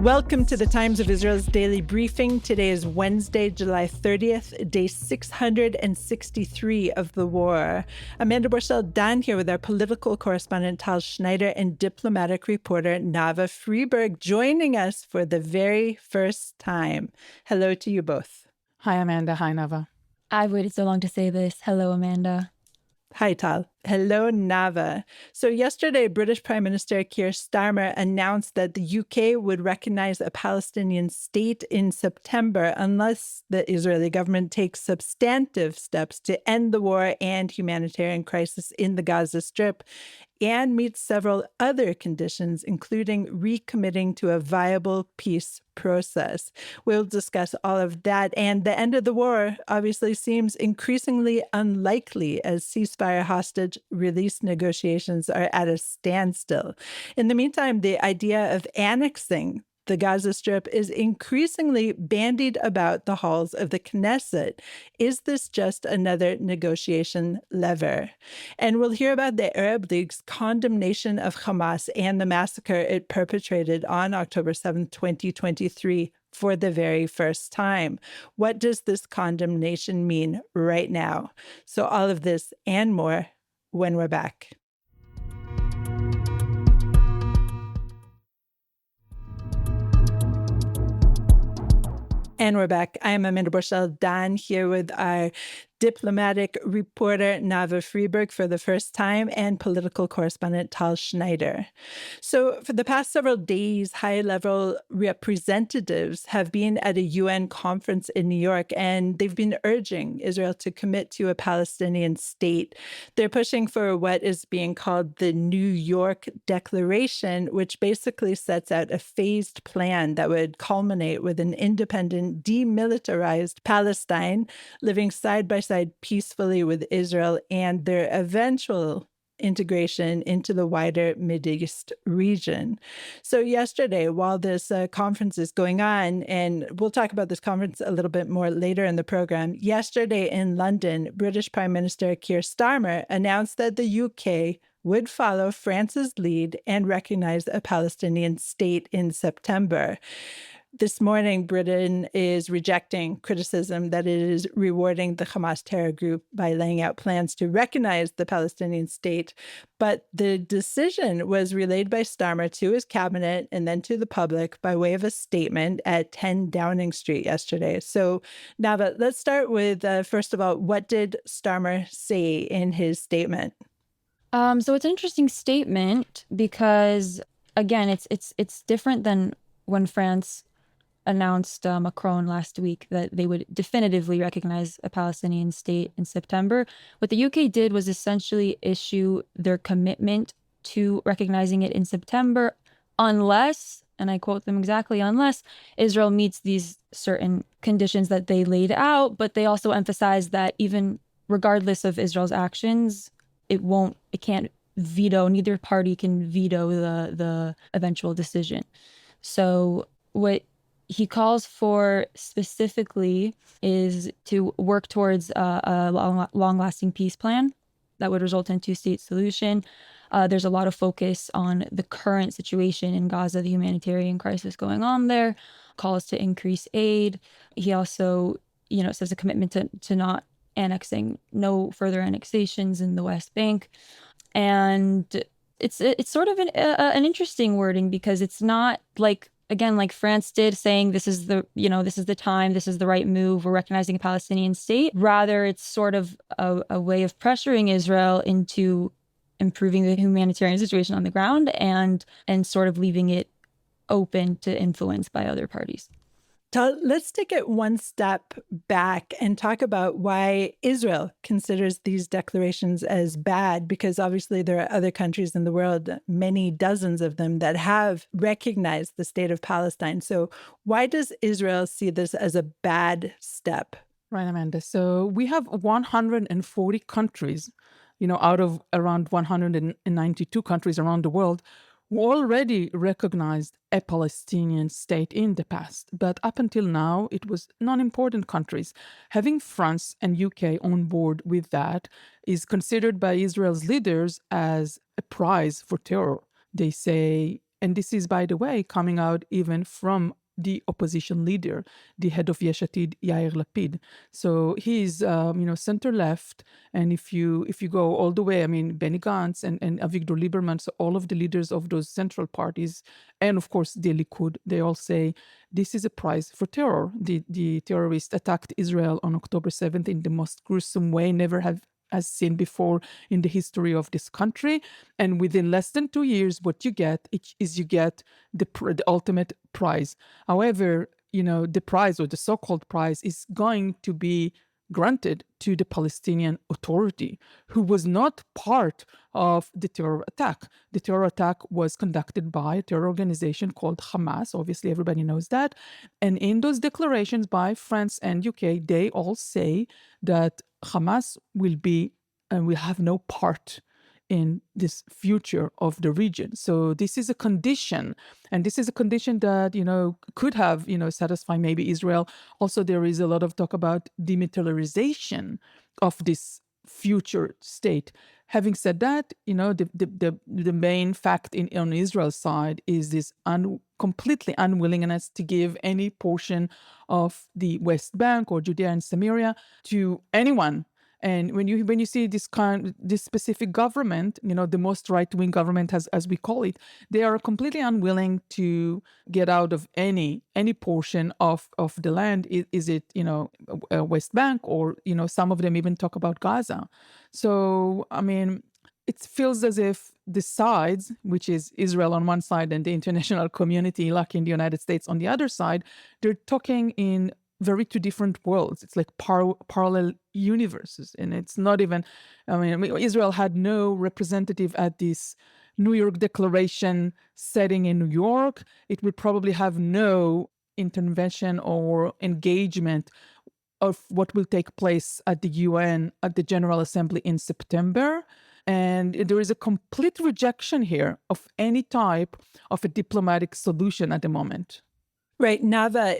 Welcome to the Times of Israel's daily briefing. Today is Wednesday, July 30th, day 663 of the war. Amanda Borschel-Dan here with our political correspondent Tal Schneider and diplomatic reporter Nava Freiberg joining us for the very first time. Hello to you both. Hi, Amanda. Hi, Nava. I've waited so long to say this. Hello, Amanda. Hi, Tal. Hello, Nava. So yesterday, British Prime Minister Keir Starmer announced that the UK would recognize a Palestinian state in September unless the Israeli government takes substantive steps to end the war and humanitarian crisis in the Gaza Strip and meets several other conditions, including recommitting to a viable peace process. We'll discuss all of that. And the end of the war obviously seems increasingly unlikely as ceasefire hostage release negotiations are at a standstill. In the meantime, the idea of annexing the Gaza Strip is increasingly bandied about the halls of the Knesset. Is this just another negotiation lever? And we'll hear about the Arab League's condemnation of Hamas and the massacre it perpetrated on October 7, 2023, for the very first time. What does this condemnation mean right now? So all of this and more when we're back. And we're back. I am Amanda Borschel-Dan here with our diplomatic reporter Nava Freiberg for the first time and political correspondent Tal Schneider. So for the past several days, high-level representatives have been at a UN conference in New York, and they've been urging Israel to commit to a Palestinian state. They're pushing for what is being called the New York Declaration, which basically sets out a phased plan that would culminate with an independent, demilitarized Palestine living side by side peacefully with Israel and their eventual integration into the wider Mideast region. So yesterday, while this conference is going on, and we'll talk about this conference a little bit more later in the program, yesterday in London, British Prime Minister Keir Starmer announced that the UK would follow France's lead and recognize a Palestinian state in September. This morning, Britain is rejecting criticism that it is rewarding the Hamas terror group by laying out plans to recognize the Palestinian state. But the decision was relayed by Starmer to his cabinet and then to the public by way of a statement at 10 Downing Street yesterday. So, Nava, let's start with, first of all, what did Starmer say in his statement? So it's an interesting statement because, again, it's different than when France announced Macron last week that they would definitively recognize a Palestinian state in September. What the UK did was essentially issue their commitment to recognizing it in September unless, and I quote them exactly, unless Israel meets these certain conditions that they laid out. But they also emphasized that even regardless of Israel's actions, it can't veto, neither party can veto the eventual decision. So what he calls for specifically is to work towards a long-lasting peace plan that would result in a two-state solution. There's a lot of focus on the current situation in Gaza, the humanitarian crisis going on there, calls to increase aid. He also, says a commitment to not annexing, no further annexations in the West Bank. And it's sort of an interesting wording because it's not like France did, saying this is the time, this is the right move, we're recognizing a Palestinian state. Rather, it's sort of a way of pressuring Israel into improving the humanitarian situation on the ground and sort of leaving it open to influence by other parties. Let's take it one step back and talk about why Israel considers these declarations as bad, because obviously there are other countries in the world, many dozens of them, that have recognized the state of Palestine. So why does Israel see this as a bad step? Right, Amanda. So we have 140 countries, out of around 192 countries around the world, who already recognized a Palestinian state in the past. But up until now, it was non-important countries. Having France and UK on board with that is considered by Israel's leaders as a prize for terror. They say And this is, by the way, coming out even from the opposition leader, the head of Yesh Atid, Yair Lapid. So he's, center left. And if you go all the way, I mean, Benny Gantz and Avigdor Lieberman, so all of the leaders of those central parties, and of course the Likud, they all say this is a prize for terror. The terrorists attacked Israel on October 7th in the most gruesome way has seen before in the history of this country. And within less than 2 years, what you get is the ultimate prize. However, the prize, or the so-called prize, is going to be granted to the Palestinian Authority, who was not part of the terror attack. The terror attack was conducted by a terror organization called Hamas. Obviously, everybody knows that. And in those declarations by France and UK, they all say that Hamas will have no part in this future of the region. So this is a condition, and this is a condition that, could have, satisfy maybe Israel. Also, there is a lot of talk about demilitarization of this future state. Having said that, the main fact on Israel's side is this completely unwillingness to give any portion of the West Bank or Judea and Samaria to anyone. And when you see this specific government, the most right-wing government, as we call it, they are completely unwilling to get out of any portion of the land. Is it West Bank, or some of them even talk about Gaza. So I mean, it feels as if the sides, which is Israel on one side and the international community, like in the United States on the other side, they're talking in very two different worlds. It's like parallel universes. And it's not even, Israel had no representative at this New York Declaration setting in New York. It would probably have no intervention or engagement of what will take place at the UN, at the General Assembly in September. And there is a complete rejection here of any type of a diplomatic solution at the moment. Right. Nava,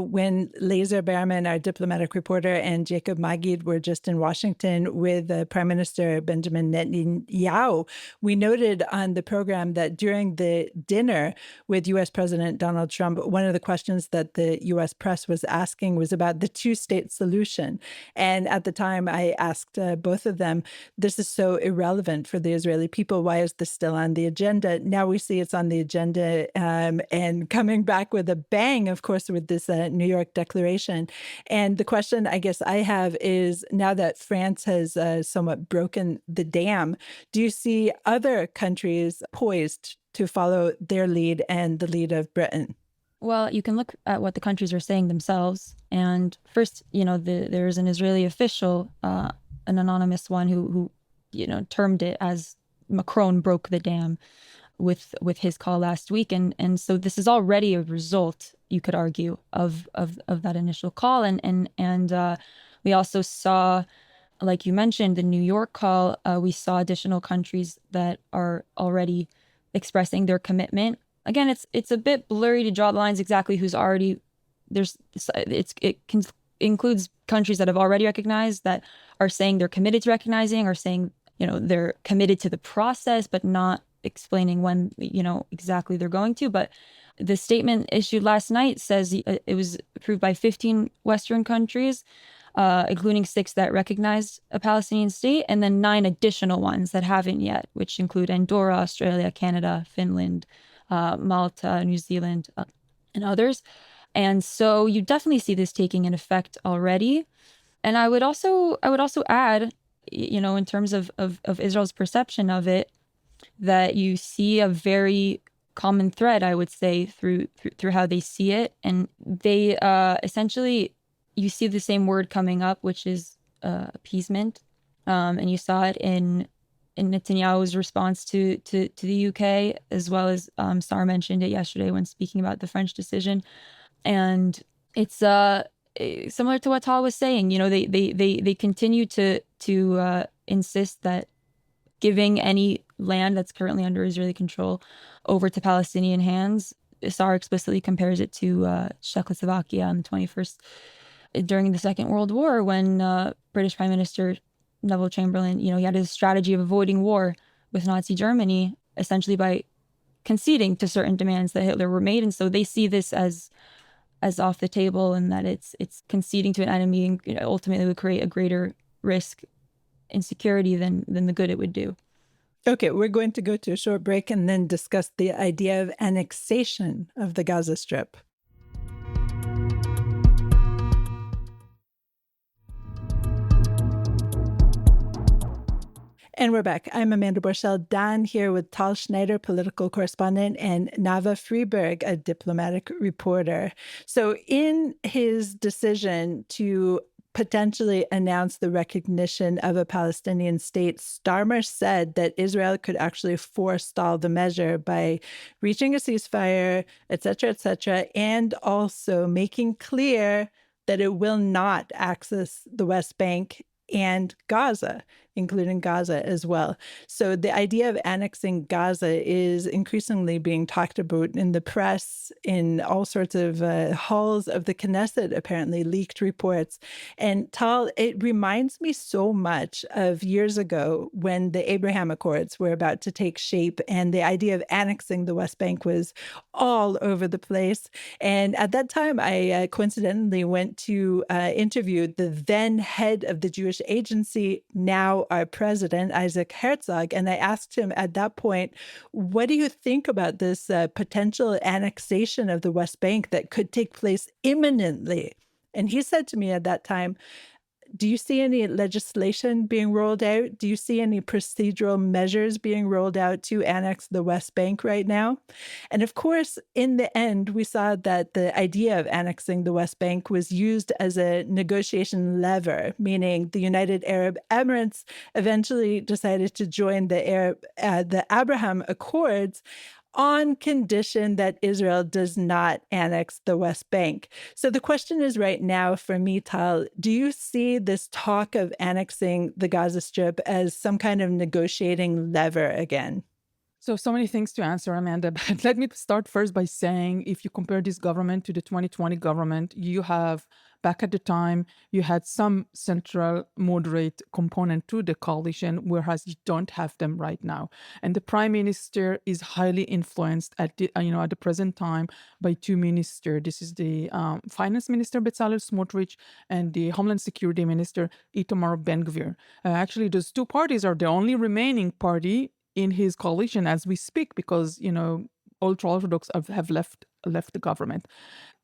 when Lazer Berman, our diplomatic reporter, and Jacob Magid were just in Washington with Prime Minister Benjamin Netanyahu, we noted on the program that during the dinner with U.S. President Donald Trump, one of the questions that the U.S. press was asking was about the two-state solution. And at the time, I asked both of them, this is so irrelevant for the Israeli people. Why is this still on the agenda? Now we see it's on the agenda and coming back with a bang, of course, with this New York Declaration. And the question I guess I have is, now that France has somewhat broken the dam, do you see other countries poised to follow their lead and the lead of Britain? Well, you can look at what the countries are saying themselves. And first, there's an Israeli official, an anonymous one, who termed it as Macron broke the dam with his call last week. And so this is already a result, you could argue, of that initial call. And we also saw, like you mentioned, the New York call. We saw additional countries that are already expressing their commitment. Again, it's a bit blurry to draw the lines exactly who's already includes countries that have already recognized, that are saying they're committed to recognizing, or saying they're committed to the process, but not explaining when exactly they're going to. But the statement issued last night says it was approved by 15 Western countries, including 6 that recognized a Palestinian state, and then 9 additional ones that haven't yet, which include Andorra, Australia, Canada, Finland, Malta, New Zealand, and others. And so you definitely see this taking an effect already. And I would also add, in terms of Israel's perception of it, that you see a very common thread, I would say, through how they see it. And they essentially, you see the same word coming up, which is appeasement. And you saw it in Netanyahu's response to the UK, as well as Star mentioned it yesterday when speaking about the French decision. And it's similar to what Tal was saying. They continue to insist that giving any land that's currently under Israeli control over to Palestinian hands. Sar explicitly compares it to Czechoslovakia in the 21st, during the Second World War, when British Prime Minister Neville Chamberlain, he had a strategy of avoiding war with Nazi Germany, essentially by conceding to certain demands that Hitler were made, and so they see this as off the table, and that it's conceding to an enemy and ultimately would create a greater risk in security than the good it would do. Okay, we're going to go to a short break and then discuss the idea of annexation of the Gaza Strip. And we're back. I'm Amanda Borschel-Dan here with Tal Schneider, political correspondent, and Nava Freiberg, a diplomatic reporter. So in his decision to potentially announce the recognition of a Palestinian state, Starmer said that Israel could actually forestall the measure by reaching a ceasefire, et cetera, and also making clear that it will not access the West Bank and Gaza, including Gaza as well. So the idea of annexing Gaza is increasingly being talked about in the press, in all sorts of halls of the Knesset, apparently leaked reports. And Tal, it reminds me so much of years ago when the Abraham Accords were about to take shape and the idea of annexing the West Bank was all over the place. And at that time, I coincidentally went to interview the then head of the Jewish Agency, now our president, Isaac Herzog. And I asked him at that point, what do you think about this potential annexation of the West Bank that could take place imminently? And he said to me at that time, do you see any legislation being rolled out? Do you see any procedural measures being rolled out to annex the West Bank right now? And of course, in the end, we saw that the idea of annexing the West Bank was used as a negotiation lever, meaning the United Arab Emirates eventually decided to join the Abraham Accords on condition that Israel does not annex the West Bank. So the question is right now for me, Tal, do you see this talk of annexing the Gaza Strip as some kind of negotiating lever again? So many things to answer, Amanda. But let me start first by saying, if you compare this government to the 2020 government, you have, back at the time, you had some central moderate component to the coalition, whereas you don't have them right now. And the prime minister is highly influenced at the present time by two ministers. This is the finance minister, Bezalel Smotrich, and the homeland security minister, Itamar Ben-Gvir. Actually, those two parties are the only remaining party in his coalition as we speak, because ultra-Orthodox have left the government.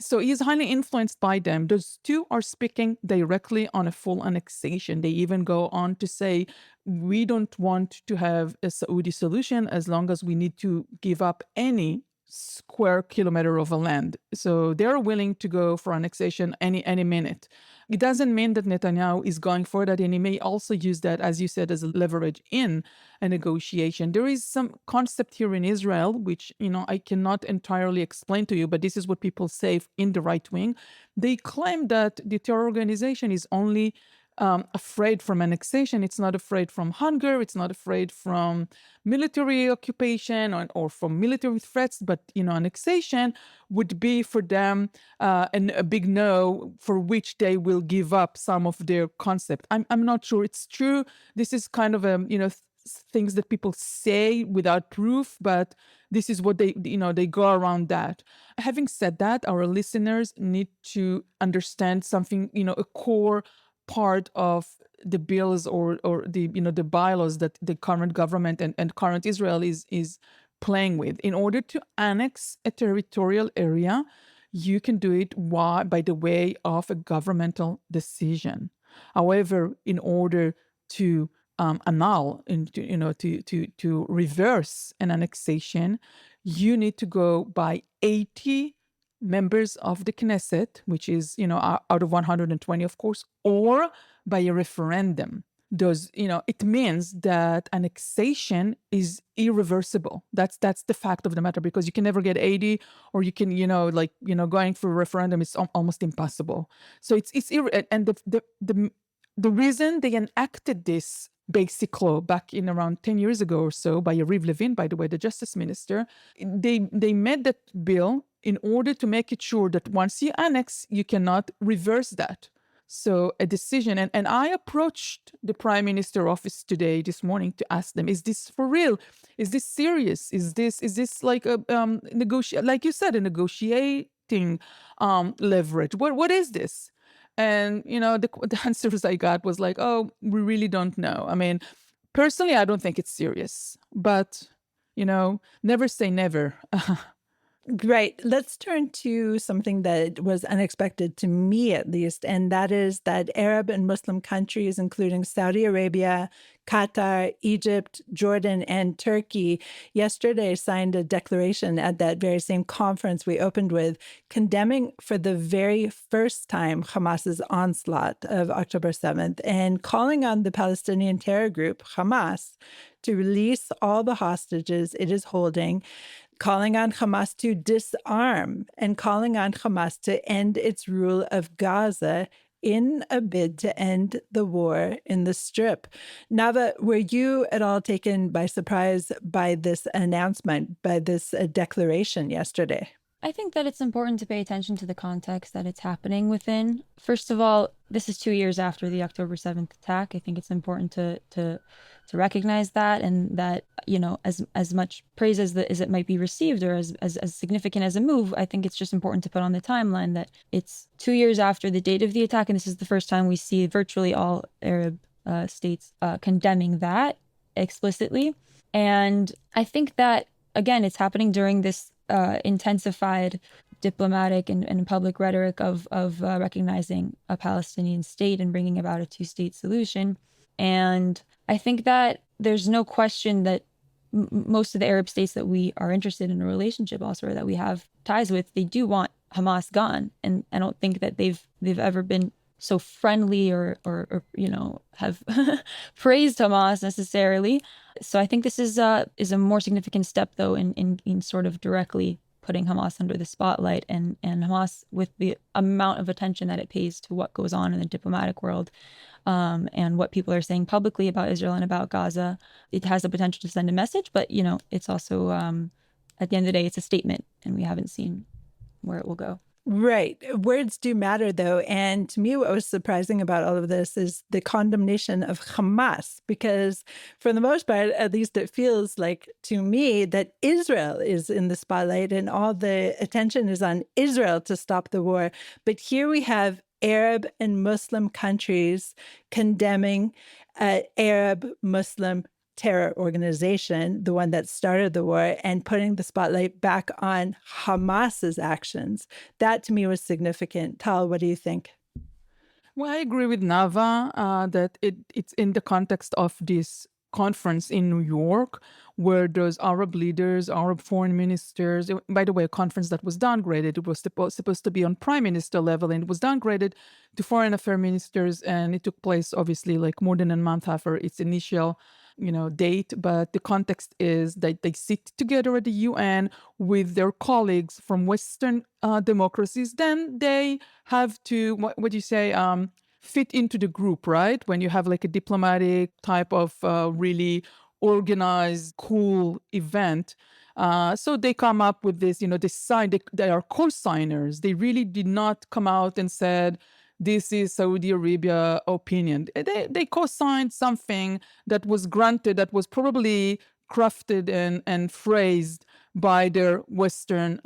So he is highly influenced by them. Those two are speaking directly on a full annexation. They even go on to say, we don't want to have a Saudi solution as long as we need to give up any square kilometer of a land. So they're willing to go for annexation any minute. It doesn't mean that Netanyahu is going for that, and he may also use that, as you said, as a leverage in a negotiation. There is some concept here in Israel, which, I cannot entirely explain to you, but this is what people say in the right wing. They claim that the terror organization is only afraid from annexation. It's not afraid from hunger. It's not afraid from military occupation or from military threats. But, annexation would be for them a big no, for which they will give up some of their concept. I'm not sure it's true. This is kind of things that people say without proof, but this is what they go around that. Having said that, our listeners need to understand something, a core part of the bills or the the bylaws that the current government and current Israel is playing with. In order to annex a territorial area, you can do it by the way of a governmental decision. However, in order to annul, to reverse an annexation, you need to go by 80 members of the Knesset, which is, out of 120, of course, or by a referendum. It means that annexation is irreversible. That's the fact of the matter, because you can never get 80, or you can, going for a referendum is almost impossible. So and the reason they enacted this basic law back in around 10 years ago or so by Yariv Levin, by the way, the justice minister, they made that bill in order to make it sure that once you annex, you cannot reverse that. So a decision, and I approached the Prime Minister office this morning to ask them, is this for real? Is this serious? Is this like a like you said, a negotiating leverage? What is this? And the answers I got was like, oh, we really don't know. I mean, personally, I don't think it's serious, but never say never. Great. Let's turn to something that was unexpected to me, at least, and that is that Arab and Muslim countries, including Saudi Arabia, Qatar, Egypt, Jordan, and Turkey, yesterday signed a declaration at that very same conference we opened with, condemning for the very first time Hamas's onslaught of October 7th and calling on the Palestinian terror group, Hamas, to release all the hostages it is holding, calling on Hamas to disarm, and calling on Hamas to end its rule of Gaza in a bid to end the war in the Strip. Nava, were you at all taken by surprise by this announcement, by this declaration yesterday? I think that it's important to pay attention to the context that it's happening within. First of all, this is 2 years after the October 7th attack. I think it's important to recognize that, and that, as much praise as it might be received, or as significant as a move, I think it's just important to put on the timeline that it's 2 years after the date of the attack, and this is the first time we see virtually all Arab states condemning that explicitly. And I think that, again, it's happening during this intensified diplomatic and public rhetoric of recognizing a Palestinian state and bringing about a two-state solution. And I think that there's no question that most of the Arab states that we are interested in a relationship also, or that we have ties with, they do want Hamas gone. And I don't think that they've ever been so friendly or have praised Hamas necessarily. So I think this is a more significant step, though, in sort of directly putting Hamas under the spotlight, and Hamas, with the amount of attention that it pays to what goes on in the diplomatic world, and what people are saying publicly about Israel and about Gaza, it has the potential to send a message. But it's also, at the end of the day, it's a statement, and we haven't seen where it will go. Right. Words do matter, though. And to me, what was surprising about all of this is the condemnation of Hamas, because for the most part, at least it feels like to me that Israel is in the spotlight and all the attention is on Israel to stop the war. But here we have Arab and Muslim countries condemning Arab Muslim terror organization, the one that started the war, and putting the spotlight back on Hamas's actions. That to me was significant. Tal, what do you think? Well, I agree with Nava that it's in the context of this conference in New York, where those Arab leaders, Arab foreign ministers, by the way, a conference that was downgraded. It was supposed to be on prime minister level, and it was downgraded to foreign affairs ministers, and it took place obviously like more than a month after its initial date. But the context is that they sit together at the UN with their colleagues from Western democracies. Then they have to, what do you say, fit into the group, right? When you have like a diplomatic type of really organized, cool event. So they come up with this, they are co-signers. They really did not come out and said, this is Saudi Arabia opinion. They co-signed something that was granted, that was probably crafted and phrased by their Western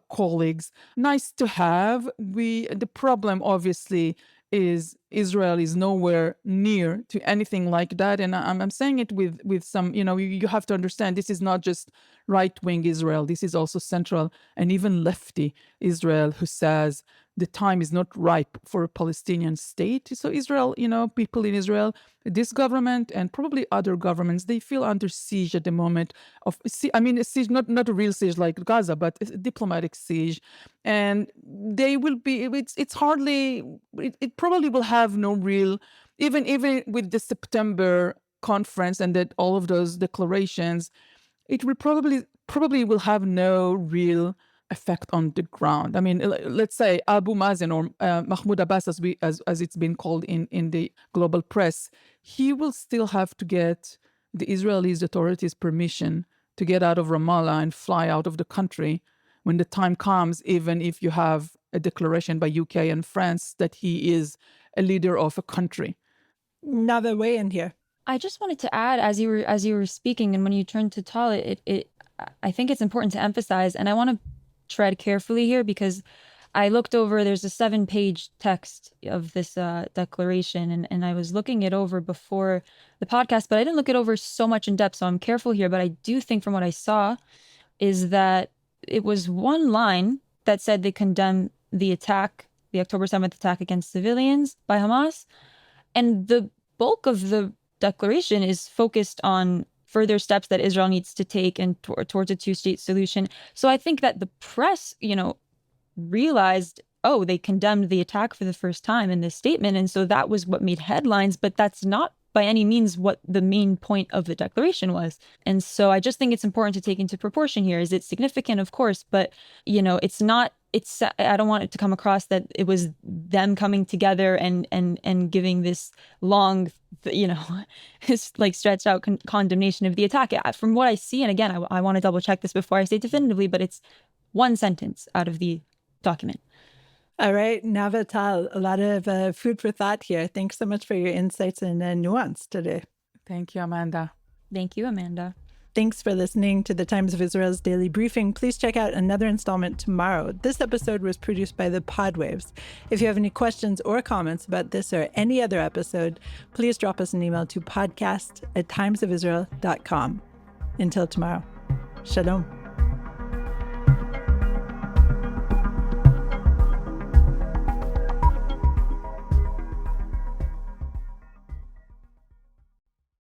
colleagues. Nice to have. The problem, obviously, is Israel is nowhere near to anything like that. And I'm saying it with some, you have to understand, this is not just right-wing Israel. This is also central and even lefty Israel, who says the time is not ripe for a Palestinian state. So Israel, people in Israel, this government and probably other governments, they feel under siege at the moment a siege, not a real siege like Gaza, but a diplomatic siege. And they will be, it's hardly, it probably will have no real, even with the September conference and that all of those declarations, it will probably will have no real effect on the ground. I mean, let's say Abu Mazen or Mahmoud Abbas, as it's been called in the global press, he will still have to get the Israeli authorities' permission to get out of Ramallah and fly out of the country when the time comes, even if you have a declaration by UK and France that he is a leader of a country. Nava, weigh in here. I just wanted to add, as you were speaking, and when you turned to Tal, I think it's important to emphasize, and I want to tread carefully here because I looked over. There's a 7-page text of this declaration, and I was looking it over before the podcast, but I didn't look it over so much in depth. So I'm careful here. But I do think, from what I saw, is that it was one line that said they condemn the attack, the October 7th attack against civilians by Hamas, and the bulk of the declaration is focused on further steps that Israel needs to take and towards a two-state solution. So I think that the press, realized, oh, they condemned the attack for the first time in this statement. And so that was what made headlines, but that's not by any means what the main point of the declaration was. And so I just think it's important to take into proportion here. Is it significant? Of course, but, I don't want it to come across that it was them coming together and giving this long, like stretched out condemnation of the attack. From what I see, and again, I want to double check this before I say definitively, but it's one sentence out of the document. All right, Nava, Tal, a lot of food for thought here. Thanks so much for your insights and nuance today. Thank you, Amanda. Thank you, Amanda. Thanks for listening to the Times of Israel's Daily Briefing. Please check out another installment tomorrow. This episode was produced by the Podwaves. If you have any questions or comments about this or any other episode, please drop us an email to podcast@timesofisrael.com. Until tomorrow, shalom.